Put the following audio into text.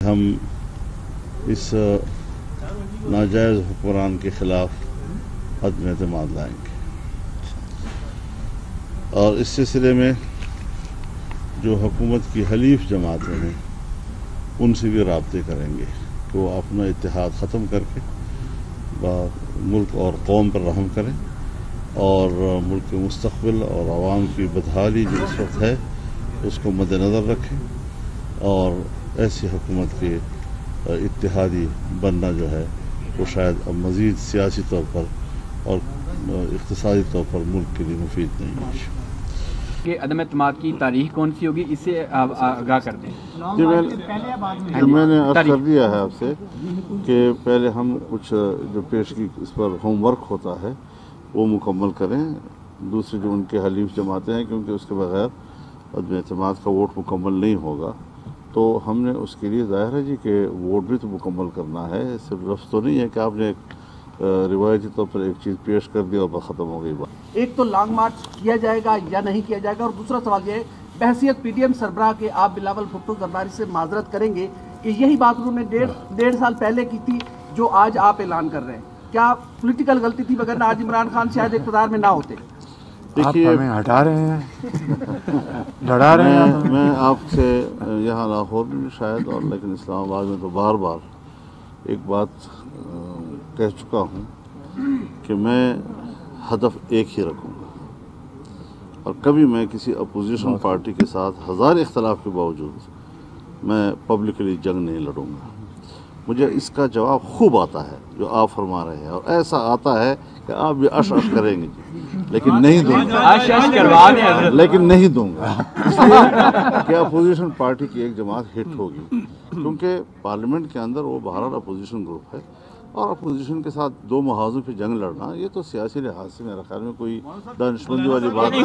ہم اس ناجائز حکمران کے خلاف عدم اعتماد لائیں گے اور اس سلسلے میں جو حکومت کی حلیف جماعتیں ہیں ان سے بھی رابطے کریں گے کہ وہ اپنا اتحاد ختم کر کے ملک اور قوم پر رحم کریں اور ملک کے مستقبل اور عوام کی بدحالی جو اس وقت ہے اس کو مد نظر رکھیں اور ایسی حکومت کے اتحادی بننا جو ہے وہ شاید اب مزید سیاسی طور پر اور اقتصادی طور پر ملک کے لیے مفید نہیں ہے۔ کہ عدم اعتماد کی تاریخ کون سی ہوگی، اس سے آگاہ کر دیں۔ میں نے عرض کر دیا ہے آپ سے کہ پہلے ہم کچھ جو پیشگی اس پر ہوم ورک ہوتا ہے وہ مکمل کریں، دوسری جو ان کے حلیف جماعتیں ہیں کیونکہ اس کے بغیر عدم اعتماد کا ووٹ مکمل نہیں ہوگا، تو ہم نے اس کے لیے ظاہر ہے جی کہ ووٹ بھی تو مکمل کرنا ہے، صرف لفظ تو نہیں ہے کہ آپ نے روایتی طور پر ایک چیز پیش کر دی اور بس ختم ہو گئی بات۔ ایک تو لانگ مارچ کیا جائے گا یا نہیں کیا جائے گا، اور دوسرا سوال یہ ہے بحیثیت پی ڈی ایم سربراہ کے آپ بلاول بھٹو زرداری سے معذرت کریں گے کہ یہی بات انہوں نے ڈیڑھ سال پہلے کی تھی جو آج آپ اعلان کر رہے ہیں، کیا پولیٹیکل غلطی تھی وگرنہ آج عمران خان شاید اقتدار میں نہ ہوتے؟ آپ ہمیں ہٹا رہے ہیں، لڑا رہے ہیں۔ میں آپ سے یہاں لاہور میں شاید اور لیکن اسلام آباد میں تو بار بار ایک بات کہہ چکا ہوں کہ میں ہدف ایک ہی رکھوں گا اور کبھی میں کسی اپوزیشن پارٹی کے ساتھ ہزار اختلاف کے باوجود میں پبلکلی جنگ نہیں لڑوں گا۔ مجھے اس کا جواب خوب آتا ہے جو آپ فرما رہے ہیں، اور ایسا آتا ہے کہ آپ بھی اش اش کریں گے لیکن نہیں دوں گا، لیکن نہیں دوں گا اس لیے کہ اپوزیشن پارٹی کی ایک جماعت ہٹ ہوگی، کیونکہ پارلیمنٹ کے اندر وہ بہرحال اپوزیشن گروپ ہے اور اپوزیشن کے ساتھ دو محاذوں پہ جنگ لڑنا یہ تو سیاسی لحاظ سے میرا خیال میں کوئی دانشمندی والی بات نہیں۔